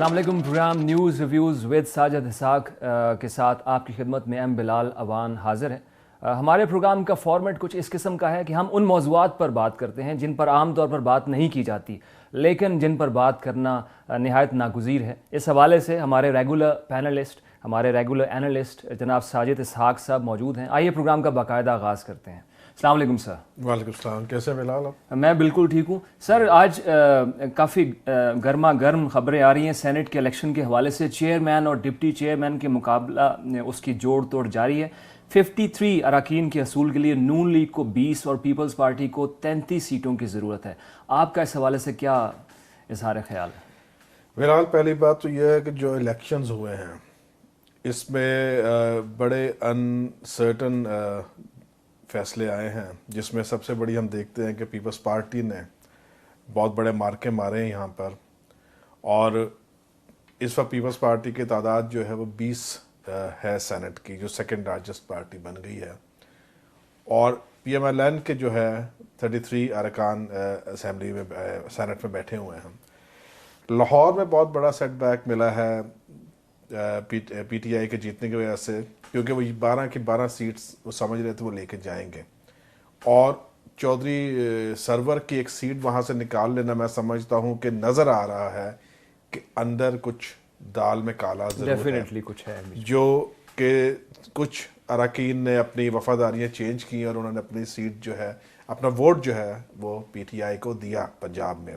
السلام علیکم. Program news reviews with Sajid Ishaq کے ساتھ آپ کی خدمت میں ایم بلال اوان حاضر ہے. ہمارے پروگرام کا فارمیٹ کچھ اس قسم کا ہے کہ ہم ان موضوعات پر بات کرتے ہیں جن پر عام طور پر بات نہیں کی جاتی لیکن جن پر بات کرنا نہایت ناگزیر ہے. اس حوالے سے ہمارے ریگولر پینلسٹ، ہمارے ریگولر اینالسٹ جناب ساجد اسحاق صاحب موجود ہیں. آئیے پروگرام کا باقاعدہ آغاز کرتے ہیں. السلام علیکم سر. وعلیکم السلام. کیسے بلال آپ؟ میں بالکل ٹھیک ہوں سر. آج کافی گرما گرم خبریں آ رہی ہیں سینٹ کے الیکشن کے حوالے سے. چیئرمین اور ڈپٹی چیئرمین کے مقابلہ اس کی جوڑ توڑ جاری ہے. 53 اراکین کے حصول کے لیے نون لیگ کو 20 اور پیپلز پارٹی کو 33 سیٹوں کی ضرورت ہے. آپ کا اس حوالے سے کیا اظہار خیال ہے؟ بلال، پہلی بات تو یہ ہے کہ جو الیکشنز ہوئے ہیں اس میں بڑے انسرٹن فیصلے آئے ہیں، جس میں سب سے بڑی ہم دیکھتے ہیں کہ پیپلز پارٹی نے بہت بڑے مارکے مارے ہیں یہاں پر، اور اس وقت پیپلز پارٹی کی تعداد جو ہے وہ 20 ہے سینٹ کی، جو سیکنڈ لارجسٹ پارٹی بن گئی ہے. اور پی ایم ایل این کے جو ہے 33 ارکان اسمبلی میں سینٹ میں بیٹھے ہوئے ہیں. لاہور میں بہت بڑا سیٹ بیک ملا ہے پی ٹی آئی کے جیتنے کی وجہ سے، کیونکہ وہ 12 کی 12 سیٹس وہ سمجھ رہے تھے وہ لے کے جائیں گے، اور چودھری سرور کی ایک سیٹ وہاں سے نکال لینا میں سمجھتا ہوں کہ نظر آ رہا ہے کہ اندر کچھ دال میں کالا ضرور ہے، کچھ ہے جو کہ کچھ اراکین نے اپنی وفاداریاں چینج کی اور انہوں نے اپنی سیٹ جو ہے، اپنا ووٹ جو ہے وہ پی ٹی آئی کو دیا پنجاب میں.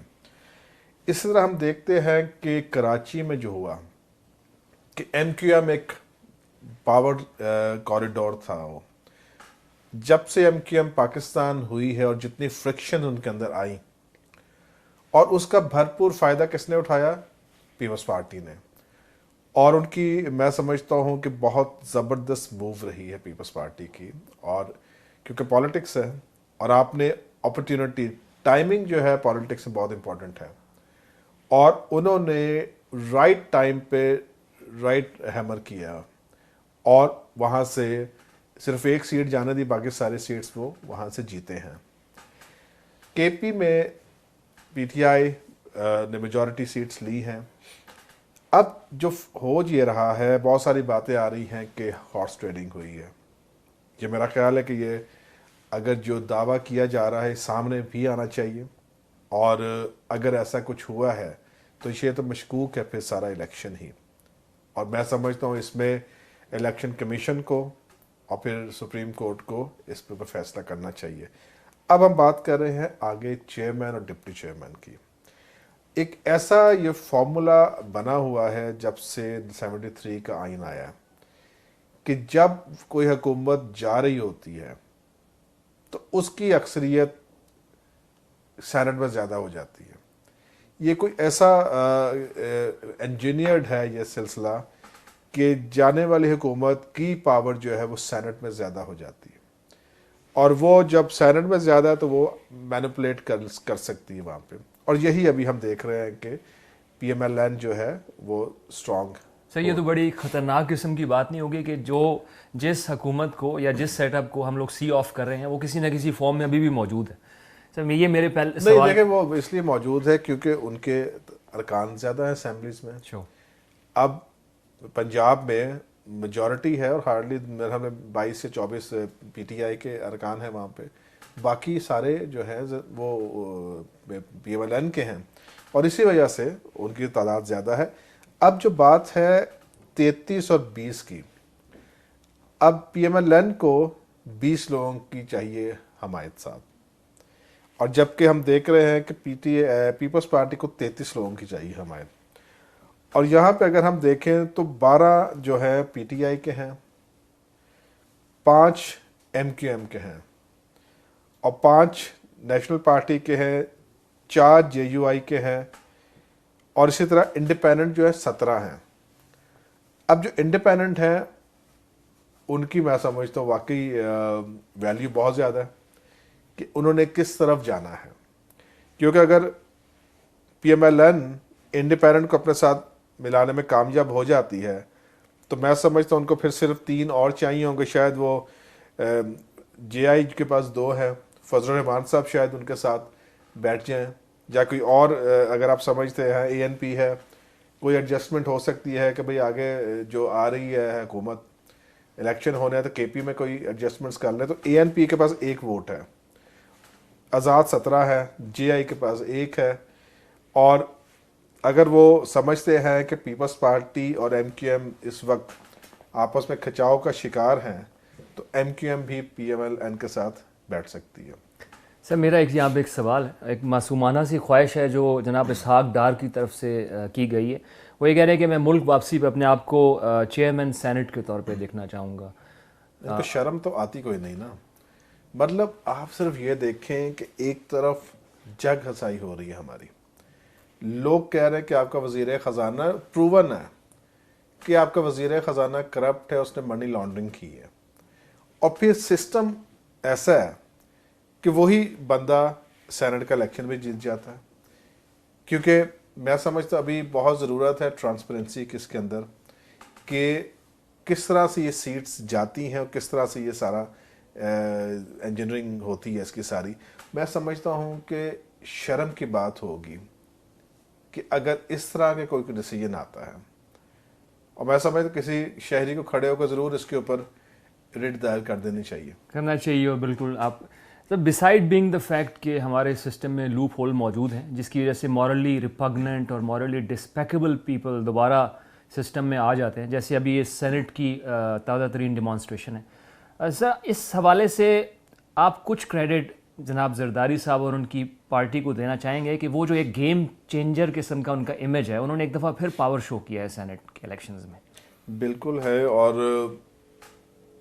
اس طرح ہم دیکھتے ہیں کہ کراچی میں جو ہوا کہ ایم کیو ایم ایک پاور کوریڈور تھا، وہ جب سے ایم کیو ایم پاکستان ہوئی ہے اور جتنی فرکشن ان کے اندر آئی، اور اس کا بھرپور فائدہ کس نے اٹھایا؟ پیپلز پارٹی نے. اور ان کی میں سمجھتا ہوں کہ بہت زبردست موو رہی ہے پیپلز پارٹی کی، اور کیونکہ پالیٹکس ہے اور آپ نے اپرچونٹی، ٹائمنگ جو ہے پالیٹکس میں بہت امپورٹنٹ ہے، اور انہوں نے رائٹ ٹائم پہ رائٹ ہیمر کیا اور وہاں سے صرف ایک سیٹ جانے دی، باقی سارے سیٹس وہ وہاں سے جیتے ہیں. کے پی میں پی ٹی آئی نے میجورٹی سیٹس لی ہیں. اب جو ہو یہ رہا ہے، بہت ساری باتیں آ رہی ہیں کہ ہارس ٹریڈنگ ہوئی ہے. یہ میرا خیال ہے کہ یہ اگر جو دعویٰ کیا جا رہا ہے سامنے بھی آنا چاہیے، اور اگر ایسا کچھ ہوا ہے تو یہ تو مشکوک ہے پھر سارا الیکشن ہی. اور میں سمجھتا ہوں اس میں الیکشن کمیشن کو اور پھر سپریم کورٹ کو اس پہ فیصلہ کرنا چاہیے. اب ہم بات کر رہے ہیں آگے چیئرمین اور ڈپٹی چیئرمین کی. ایک ایسا یہ فارمولا بنا ہوا ہے جب سے 73 کا آئین آیا کہ جب کوئی حکومت جا رہی ہوتی ہے تو اس کی اکثریت سینٹ میں زیادہ ہو جاتی ہے. یہ کوئی ایسا انجینئرڈ ہے یہ سلسلہ کہ جانے والی حکومت کی پاور جو ہے وہ سینٹ میں زیادہ ہو جاتی ہے، اور وہ جب سینٹ میں زیادہ ہے تو وہ مینپولیٹ کر سکتی ہے وہاں پہ. اور یہی ابھی ہم دیکھ رہے ہیں کہ پی ایم ایل این جو ہے وہ اسٹرانگ. سر یہ تو بڑی خطرناک قسم کی بات نہیں ہوگی کہ جس حکومت کو یا جس سیٹ اپ کو ہم لوگ سی آف کر رہے ہیں وہ کسی نہ کسی فارم میں ابھی بھی موجود ہے؟ سر یہ میرے پہلے نہیں، دیکھیں وہ اس لیے موجود ہے کیونکہ ان کے ارکان زیادہ ہیں اسمبلیز میں. اب پنجاب میں میجورٹی ہے اور ہارڈلی میرے خیال میں 22 سے 24 پی ٹی آئی کے ارکان ہیں وہاں پہ، باقی سارے جو ہیں وہ پی ایم ایل این کے ہیں، اور اسی وجہ سے ان کی تعداد زیادہ ہے. اب جو بات ہے 33 اور 20 کی، اب پی ایم ایل این کو 20 لوگوں کی چاہیے حمایت صاحب، اور جبکہ ہم دیکھ رہے ہیں کہ پیپلز پارٹی کو 33 لوگوں کی چاہیے حمایت. اور یہاں پہ اگر ہم دیکھیں تو 12 جو ہے پی ٹی آئی کے ہیں، 5 ایم کیو ایم کے ہیں، اور 5 نیشنل پارٹی کے ہیں، 4 جے یو آئی کے ہیں، اور اسی طرح انڈیپینڈنٹ جو ہے 17 ہیں. اب جو انڈیپینڈنٹ ہیں ان کی میں سمجھتا ہوں واقعی ویلیو بہت زیادہ ہے کہ انہوں نے کس طرف جانا ہے. کیونکہ اگر P M L N independent کو اپنے ساتھ ملانے میں کامیاب ہو جاتی ہے تو میں سمجھتا ہوں ان کو پھر صرف 3 اور چاہیے ہوں گے. شاید وہ جے آئی کے پاس 2 ہے، فضل الرحمان صاحب شاید ان کے ساتھ بیٹھ جائیں، یا کوئی اور اگر آپ سمجھتے ہیں اے این پی ہے، کوئی ایڈجسٹمنٹ ہو سکتی ہے کہ بھئی آگے جو آ رہی ہے حکومت, الیکشن ہونے ہیں تو کے پی میں کوئی ایڈجسٹمنٹس کر لیں. تو اے این پی کے پاس 1 ووٹ ہے, آزاد 17 ہے, جے آئی کے پاس 1 ہے, اور اگر وہ سمجھتے ہیں کہ پیپلز پارٹی اور ایم کیو ایم اس وقت آپس میں کھچاؤ کا شکار ہیں تو ایم کیو ایم بھی پی ایم ایل این کے ساتھ بیٹھ سکتی ہے. سر میرا یہاں پہ ایک سوال ہے, ایک معصومانہ سی خواہش ہے جو جناب اسحاق ڈار کی طرف سے کی گئی ہے. وہ یہ کہہ رہے ہیں کہ میں ملک واپسی پہ اپنے آپ کو چیئرمین سینٹ کے طور پہ دیکھنا چاہوں گا. تو شرم تو آتی کوئی نہیں نا. مطلب آپ صرف یہ دیکھیں کہ ایک طرف جگ ہنسائی ہو رہی ہے ہماری, لوگ کہہ رہے ہیں کہ آپ کا وزیر خزانہ پروون ہے کہ آپ کا وزیر خزانہ کرپٹ ہے, اس نے منی لانڈرنگ کی ہے, اور پھر سسٹم ایسا ہے کہ وہی بندہ سینٹ کا الیکشن بھی جیت جاتا ہے. کیونکہ میں سمجھتا ابھی بہت ضرورت ہے ٹرانسپیرنسی کی اس کے اندر, کہ کس طرح سے یہ سیٹس جاتی ہیں اور کس طرح سے یہ سارا انجینئرنگ ہوتی ہے اس کی ساری. میں سمجھتا ہوں کہ شرم کی بات ہوگی کہ اگر اس طرح کے کوئی ڈیسیجن آتا ہے, اور میں سمجھتا کسی شہری کو کھڑے ہو کر ضرور اس کے اوپر ریٹ دائر کر دینی چاہیے, کرنا چاہیے. اور بالکل آپ بسائڈ بینگ دا فیکٹ کہ ہمارے سسٹم میں لوپ ہول موجود ہیں جس کی وجہ سے مورلی ریپگننٹ اور مورلی ڈسپیکیبل پیپل دوبارہ سسٹم میں آ جاتے ہیں, جیسے ابھی یہ سینٹ کی تازہ ترین ڈیمانسٹریشن ہے. سر اس حوالے سے آپ کچھ کریڈٹ جناب زرداری صاحب اور ان کی پارٹی کو دینا چاہیں گے کہ وہ جو ایک گیم چینجر قسم کا ان کا امیج ہے, انہوں نے ایک دفعہ پھر پاور شو کیا ہے سینٹ کے الیکشنز میں. بالکل ہے, اور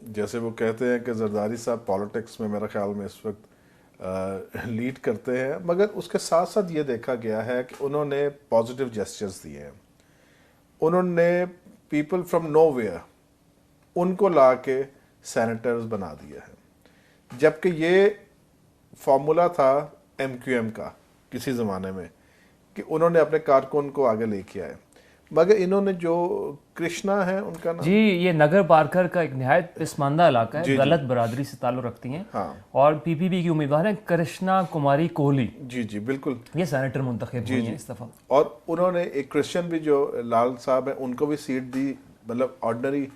جیسے وہ کہتے ہیں کہ زرداری صاحب پالیٹکس میں میرا خیال میں اس وقت لیڈ کرتے ہیں, مگر اس کے ساتھ ساتھ یہ دیکھا گیا ہے کہ انہوں نے پازیٹیو جیسچرز دیے ہیں. انہوں نے پیپل فرام نو ویئر ان کو لا کے سینیٹرز بنا دیا ہے, جبکہ یہ فارمولا تھا ایم کیو ایم کا کسی زمانے میں کہ انہوں نے اپنے کارکن کو آگے لے کے آئے. مگر انہوں نے جو کرشنا ہے ان کا نام, جی یہ نگر پارکر کا ایک نہایت پسماندہ علاقہ ہے, غلط برادری سے تعلق رکھتی ہیں, اور پی پی پی کی امیدوار ہیں کرشنا کماری کوہلی. جی جی بالکل, یہ سینیٹر منتخب ہوئی ہیں اس دفعہ. اور انہوں نے ایک کرسچن بھی جو لال صاحب ہیں ان کو بھی سیٹ دی, مطلب آرڈنری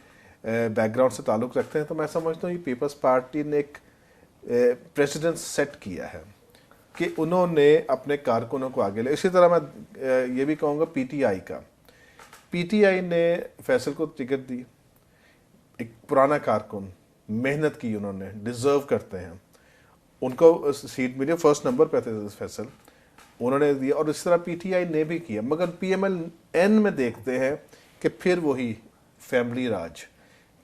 بیک گراؤنڈ سے تعلق رکھتے ہیں. تو میں سمجھتا ہوں یہ پیپلز پارٹی نے ایک پریسیڈنس سیٹ کیا ہے کہ انہوں نے اپنے کارکنوں کو آگے لے. اسی طرح میں یہ بھی کہوں گا پی ٹی آئی کا, پی ٹی آئی نے فیصل کو ٹکٹ دی, ایک پرانا کارکن, محنت کی انہوں نے, ڈیزرو کرتے ہیں, ان کو سیٹ ملی, فرسٹ نمبر پہ تھے فیصل, انہوں نے دیا. اور اس طرح پی ٹی آئی نے بھی کیا. مگر پی ایم ایل این میں دیکھتے ہیں کہ پھر وہی فیملی راج,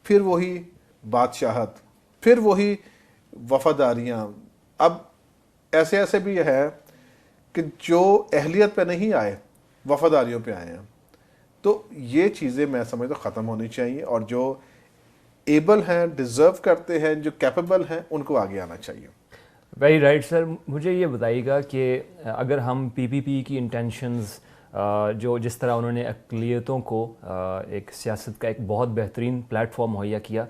پھر وہی بادشاہت, پھر وہی وفاداریاں. اب ایسے ایسے بھی ہے کہ جو اہلیت پہ نہیں آئے وفاداریوں پہ آئے ہیں. تو یہ چیزیں میں سمجھتا ہوں ختم ہونی چاہیے, اور جو ایبل ہیں, ڈیزرو کرتے ہیں, جو کیپیبل ہیں, ان کو آگے آنا چاہیے. Very right sir. مجھے یہ بتائیے گا کہ اگر ہم پی پی پی کی انٹینشنز جو جس طرح انہوں نے اقلیتوں کو ایک سیاست کا ایک بہت بہترین پلیٹ فارم مہیا کیا,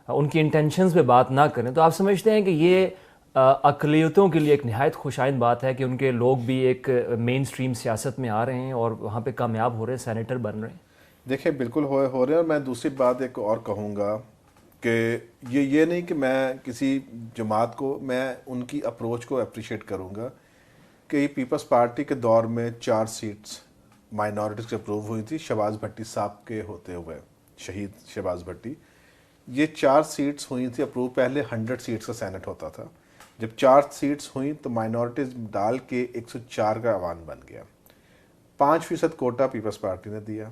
ان کی انٹینشنز پہ بات نہ کریں, تو آپ سمجھتے ہیں کہ یہ اقلیتوں کے لیے ایک نہایت خوشائند بات ہے کہ ان کے لوگ بھی ایک مین سٹریم سیاست میں آ رہے ہیں اور وہاں پہ کامیاب ہو رہے ہیں, سینیٹر بن رہے ہیں؟ دیکھیں بالکل ہو رہے ہیں. اور میں دوسری بات ایک اور کہوں گا کہ یہ نہیں کہ میں کسی جماعت کو, میں ان کی اپروچ کو اپریشیٹ کروں گا کہ یہ پیپلز پارٹی کے دور میں 4 سیٹس مائنورٹیز سے اپروو ہوئی تھی, شہباز بھٹی صاحب کے ہوتے ہوئے, شہید شہباز بھٹی. یہ 4 سیٹس ہوئی تھی اپروو, پہلے 100 سیٹس کا سینٹ ہوتا تھا. جب 4 سیٹس ہوئیں تو مائنورٹیز ڈال کے 104 کا ایوان بن گیا. 5% کوٹا پیپلز پارٹی نے دیا.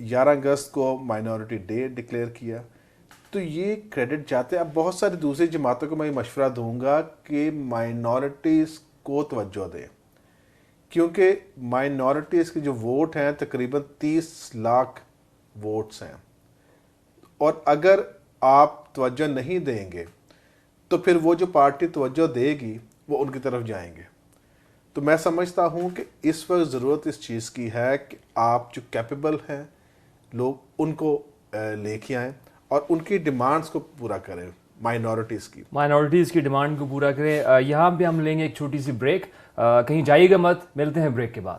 11 اگست کو مائنورٹی ڈے ڈکلیئر کیا. تو یہ کریڈٹ جاتے ہیں. اب بہت ساری دوسری جماعتوں کو میں یہ مشورہ دوں گا کہ مائنورٹیز کو توجہ دیں, کیونکہ مائنورٹیز کے جو ووٹ ہیں تقریباً 30 لاکھ ووٹس ہیں, اور اگر آپ توجہ نہیں دیں گے تو پھر وہ جو پارٹی توجہ دے گی وہ ان کی طرف جائیں گے. تو میں سمجھتا ہوں کہ اس وقت ضرورت اس چیز کی ہے کہ آپ جو کیپیبل ہیں لوگ, ان کو لے کے آئیں اور ان کی ڈیمانڈز کو پورا کریں, مائنورٹیز کی ڈیمانڈ کو پورا کریں. یہاں پہ ہم لیں گے ایک چھوٹی سی بریک, کہیں جائیے گا مت, ملتے ہیں بریک کے بعد.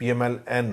PMLN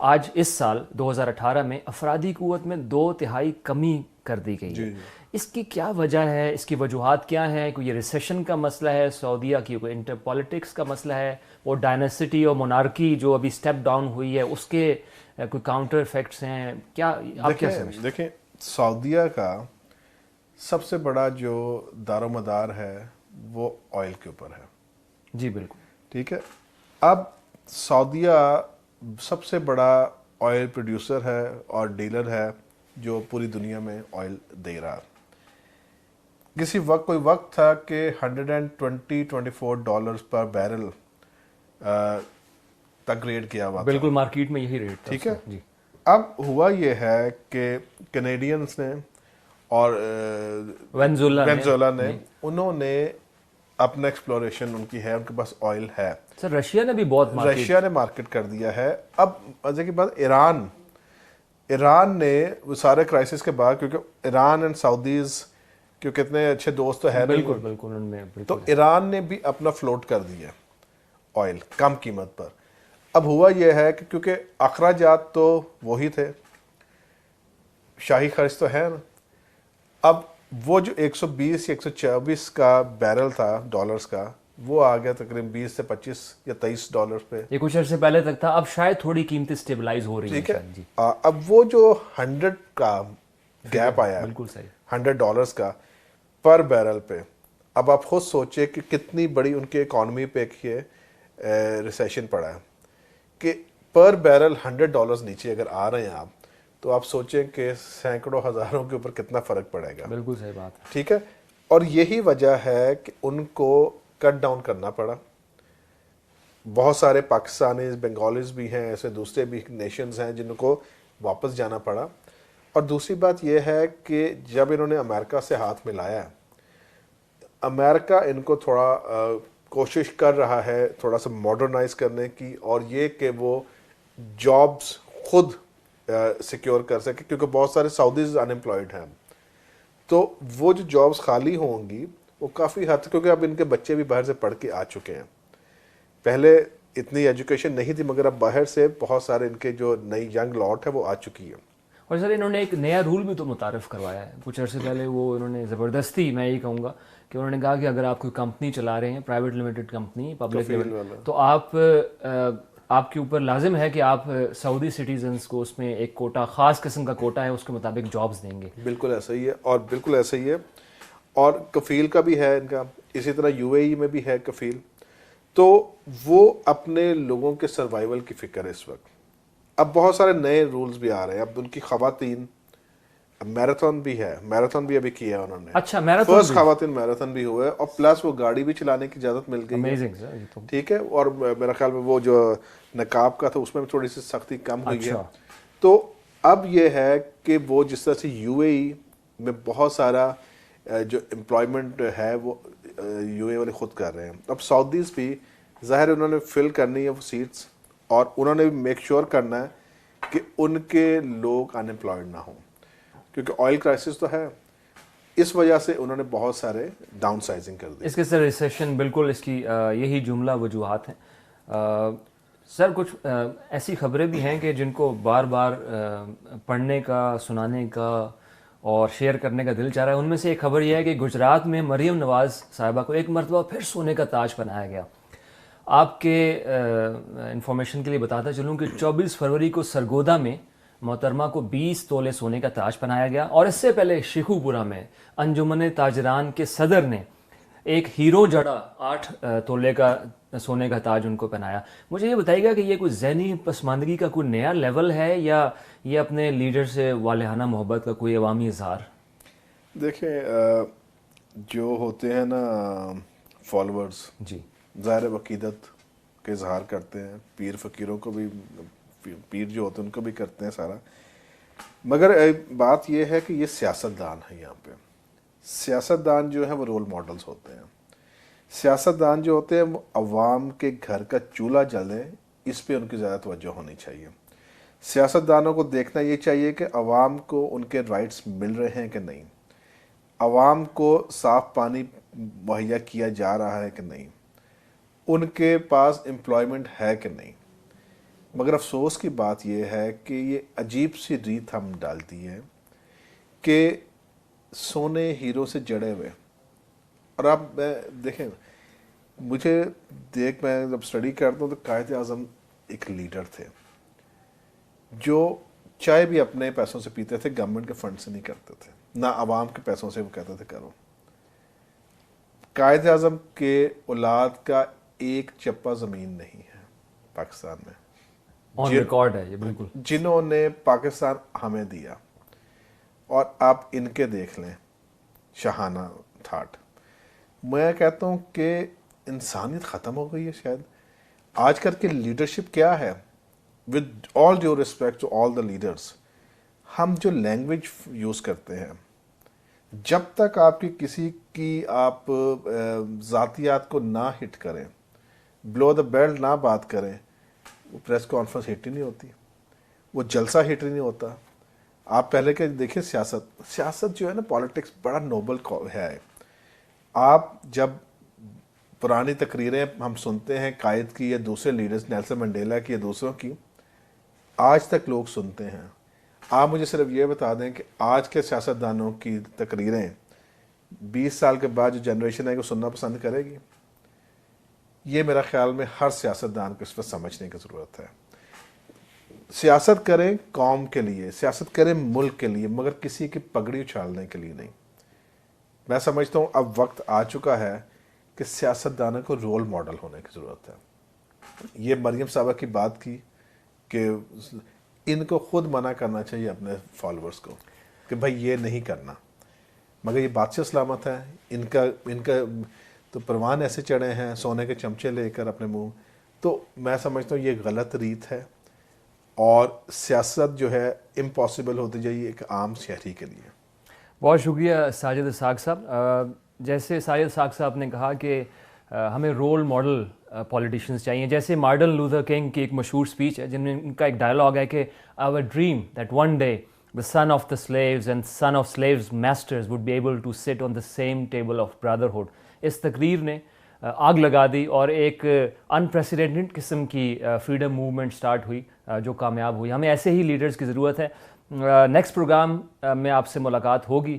آج اس سال 2018 میں افرادی قوت میں 2/3 کمی کر دی گئی ہے. اس کی کیا وجہ ہے؟ اس کی وجوہات کیا ہیں؟ کوئی یہ ریسیشن کا مسئلہ ہے سعودیہ کی، کوئی انٹر پالیٹکس کا مسئلہ ہے، وہ ڈائناسٹی اور مونارکی جو ابھی سٹیپ ڈاؤن ہوئی ہے اس کے کوئی کاؤنٹر افیکٹس ہیں کیا؟ آپ کیا سمجھتے ہیں؟ دیکھیں سعودیہ کا سب سے بڑا جو دار و مدار ہے وہ آئل کے اوپر ہے. جی بالکل ٹھیک ہے. اب سعودیہ سب سے بڑا آئل پروڈیوسر ہے اور ڈیلر ہے جو پوری دنیا میں آئل دے رہا. کسی وقت کوئی وقت تھا کہ $124 پر بیرل تک ریٹ کیا ہوا تھا. بالکل مارکیٹ میں یہی ریٹ تھا. ٹھیک ہے. جی اب ہوا یہ ہے کہ کینیڈینز نے اور وینزولا نے انہوں نے اپنا ایکسپلوریشن ان کی ہے، ان کے پاس آئل ہے. سر رشیا نے بھی بہت رشیا نے مارکیٹ کر دیا ہے. اب مزے کی بات ایران نے سارے کرائسس کے بعد، کیونکہ ایران اینڈ سعودیز کیونکہ اتنے اچھے دوست تو ہے بالکل ان میں تو ایران نے بھی اپنا فلوٹ کر دیا آئل کم قیمت پر. اب ہوا یہ ہے کہ کیونکہ اخراجات تو وہی تھے، شاہی خرچ تو ہے نا. اب وہ جو 120 یا 124 کا بیرل تھا ڈالرز کا، وہ آ گیا تقریباً 20 سے 25 یا $23 پہ. یہ کچھ عرصے پہلے تک تھا، اب شاید تھوڑی قیمتیں سٹیبلائز ہو رہی ہیں. ٹھیک ہے. اب وہ جو 100 کا گیپ آیا، بالکل صحیح، $100 کا پر بیرل پہ. اب آپ خود سوچے کہ کتنی بڑی ان کی اکانومی پہ یہ ریسیشن پڑا ہے کہ پر بیرل $100 نیچے اگر آ رہے ہیں آپ، تو آپ سوچیں کہ سینکڑوں ہزاروں کے اوپر کتنا فرق پڑے گا. بالکل صحیح بات ہے. ٹھیک ہے. اور یہی وجہ ہے کہ ان کو کٹ ڈاؤن کرنا پڑا. بہت سارے پاکستانیز، بنگالیز بھی ہیں، ایسے دوسرے بھی نیشنز ہیں جن کو واپس جانا پڑا. اور دوسری بات یہ ہے کہ جب انہوں نے امریکہ سے ہاتھ ملایا، امریکہ ان کو تھوڑا کوشش کر رہا ہے تھوڑا سا ماڈرنائز کرنے کی، اور یہ کہ وہ جابز خود سیکیور کر سکے، کیونکہ بہت سارے سعودیز ان امپلائڈ ہیں. تو وہ جو جابز خالی ہوں گی وہ کافی حد تک، کیونکہ اب ان کے بچے بھی باہر سے پڑھ کے آ چکے ہیں. پہلے اتنی ایجوکیشن نہیں تھی، مگر اب باہر سے بہت سارے ان کے جو نئی ینگ لاٹ ہے وہ آ چکی ہے. اور سر انہوں نے ایک نیا رول بھی تو متعارف کروایا ہے کچھ عرصے پہلے. وہ انہوں نے زبردستی، میں یہی کہوں گا کہ انہوں نے کہا کہ اگر آپ کوئی کمپنی چلا رہے ہیں، private limited company, public level, تو آپ کے اوپر لازم ہے کہ آپ سعودی سٹیزنز کو اس میں ایک کوٹا، خاص قسم کا کوٹا ہے، اس کے مطابق جابز دیں گے. بالکل ایسا ہی ہے، اور بالکل ایسا ہی ہے. اور کفیل کا بھی ہے ان کا، اسی طرح UAE میں بھی ہے کفیل. تو وہ اپنے لوگوں کے سروائیول کی فکر ہے اس وقت. اب بہت سارے نئے رولز بھی آ رہے ہیں. اب ان کی خواتین میراتھن بھی ہے، میراتھن بھی ابھی کیا ہے انہوں نے. اچھا میراتھن فرسٹ خواتین میراتھن بھی ہوا ہے، اور پلس وہ گاڑی بھی چلانے کی اجازت مل گئی ہے. ٹھیک ہے. اور میرا خیال میں وہ جو نقاب کا تھا اس میں تھوڑی سی سختی کم ہوئی ہے. تو اب یہ ہے کہ وہ جس طرح سے UAE میں بہت سارا جو امپلائمنٹ ہے وہ UAE والے خود کر رہے ہیں. اب سعودیز بھی ظاہر انہوں نے فل کرنی ہے وہ سیٹس، اور انہوں نے میک شور کرنا ہے کہ ان کے لوگ ان امپلائڈ نہ ہوں، کیونکہ آئل کرائسس تو ہے. اس وجہ سے انہوں نے بہت سارے ڈاؤن سائزنگ کر دی. اس کے سر ریسیشن، بالکل اس کی یہی جملہ وجوہات ہیں. سر کچھ ایسی خبریں بھی ہیں کہ جن کو بار بار پڑھنے کا، سنانے کا اور شیئر کرنے کا دل چاہ رہا ہے. ان میں سے ایک خبر یہ ہے کہ گجرات میں مریم نواز صاحبہ کو ایک مرتبہ پھر سونے کا تاج پہنایا گیا. آپ کے انفارمیشن کے لیے بتاتا چلوں کہ 24 فروری کو سرگودا میں محترمہ کو 20 تولے سونے کا تاج پہنایا گیا. اور اس سے پہلے شیخو پورہ میں انجمن تاجران کے صدر نے ایک ہیرو جڑا 8 تولے کا سونے کا تاج ان کو پہنایا. مجھے یہ بتائیے گا کہ یہ کوئی ذہنی پسماندگی کا کوئی نیا لیول ہے، یا یہ اپنے لیڈر سے والہانہ محبت کا کوئی عوامی اظہار؟ دیکھیں جو ہوتے ہیں نا فالوورز، جی ظاہر عقیدت کے اظہار کرتے ہیں، پیر فقیروں کو بھی، پیر جو ہوتے ہیں ان کو بھی کرتے ہیں سارا. مگر بات یہ ہے کہ یہ سیاست دان ہے. یہاں پہ سیاست دان جو ہے وہ رول ماڈلز ہوتے ہیں. سیاست دان جو ہوتے ہیں وہ عوام کے گھر کا چولہا جلے، اس پہ ان کی زیادہ توجہ ہونی چاہیے. سیاست دانوں کو دیکھنا یہ چاہیے کہ عوام کو ان کے رائٹس مل رہے ہیں کہ نہیں، عوام کو صاف پانی مہیا کیا جا رہا ہے کہ نہیں، ان کے پاس امپلائمنٹ ہے کہ نہیں. مگر افسوس کی بات یہ ہے کہ یہ عجیب سی ریت ہم ڈالتی ہیں کہ سونے ہیرو سے جڑے ہوئے. اور اب میں دیکھیں مجھے میں جب اسٹڈی کرتا ہوں تو قائد اعظم ایک لیڈر تھے جو چائے بھی اپنے پیسوں سے پیتے تھے, گورنمنٹ کے فنڈ سے نہیں کرتے تھے, نہ عوام کے پیسوں سے وہ کہتے تھے کرو. قائد اعظم کے اولاد کا ایک چپا زمین نہیں ہے پاکستان میں, آن ریکارڈ ہے یہ بالکل, جنہوں نے پاکستان ہمیں دیا. اور آپ ان کے دیکھ لیں شاہانہ ٹھاٹ. میں کہتا ہوں کہ انسانیت ختم ہو گئی ہے شاید. آج کل کی لیڈرشپ کیا ہے, with all due respect to all the leaders, ہم جو لینگویج یوز کرتے ہیں, جب تک آپ کی کسی کی آپ ذاتیات کو نہ ہٹ کریں, بلو دا بیلٹ نہ بات کریں, وہ پریس کانفرنس ہٹ ہی نہیں ہوتی, وہ جلسہ ہٹ ہی نہیں ہوتا. آپ پہلے کے دیکھیں سیاست جو ہے نا, پالیٹکس بڑا نوبل ہے. آپ جب پرانی تقریریں ہم سنتے ہیں قائد کی یا دوسرے لیڈرز, نیلسن منڈیلا کی یا دوسروں کی, آج تک لوگ سنتے ہیں. آپ مجھے صرف یہ بتا دیں کہ آج کے سیاستدانوں کی تقریریں 20 سال کے بعد جو جنریشن ہے وہ سننا پسند کرے گی. یہ میرا خیال میں ہر سیاستدان کو اس پر سمجھنے کی ضرورت ہے. سیاست کریں قوم کے لیے, سیاست کریں ملک کے لیے, مگر کسی کی پگڑی اچھالنے کے لیے نہیں. میں سمجھتا ہوں اب وقت آ چکا ہے کہ سیاستدانوں کو رول ماڈل ہونے کی ضرورت ہے. یہ مریم صاحبہ کی بات کی کہ ان کو خود منع کرنا چاہیے اپنے فالوورز کو کہ بھائی یہ نہیں کرنا, مگر یہ بات سے سلامت ہے. ان کا تو پروان ایسے چڑھے ہیں سونے کے چمچے لے کر اپنے منہ. تو میں سمجھتا ہوں یہ غلط ریت ہے, اور سیاست جو ہے امپاسبل ہوتی جائے ایک عام شہری کے لیے. بہت شکریہ ساجد اسحاق صاحب. جیسے ساجد اسحاق صاحب نے کہا کہ ہمیں رول ماڈل پولیٹیشینز چاہیے, جیسے مارٹن لوتھر کنگ کی ایک مشہور سپیچ ہے جن میں ان کا ایک ڈائلاگ ہے کہ our dream that one day the son of the slaves and son of slaves masters would be able to sit on the same table of brotherhood. اس تقریر نے آگ لگا دی اور ایک انپریسیڈنٹڈ قسم کی فریڈم موومنٹ سٹارٹ ہوئی جو کامیاب ہوئی. ہمیں ایسے ہی لیڈرز کی ضرورت ہے. نیکسٹ پروگرام میں آپ سے ملاقات ہوگی,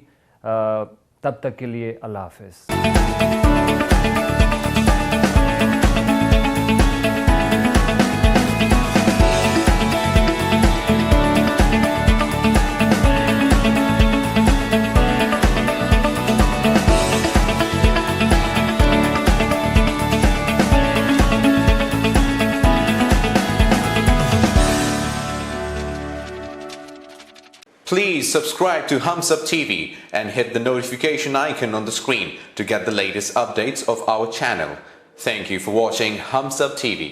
تب تک کے لیے اللہ حافظ. Please subscribe to Hums Up TV and hit the notification icon on the screen to get the latest updates of our channel. Thank you for watching Hums Up TV.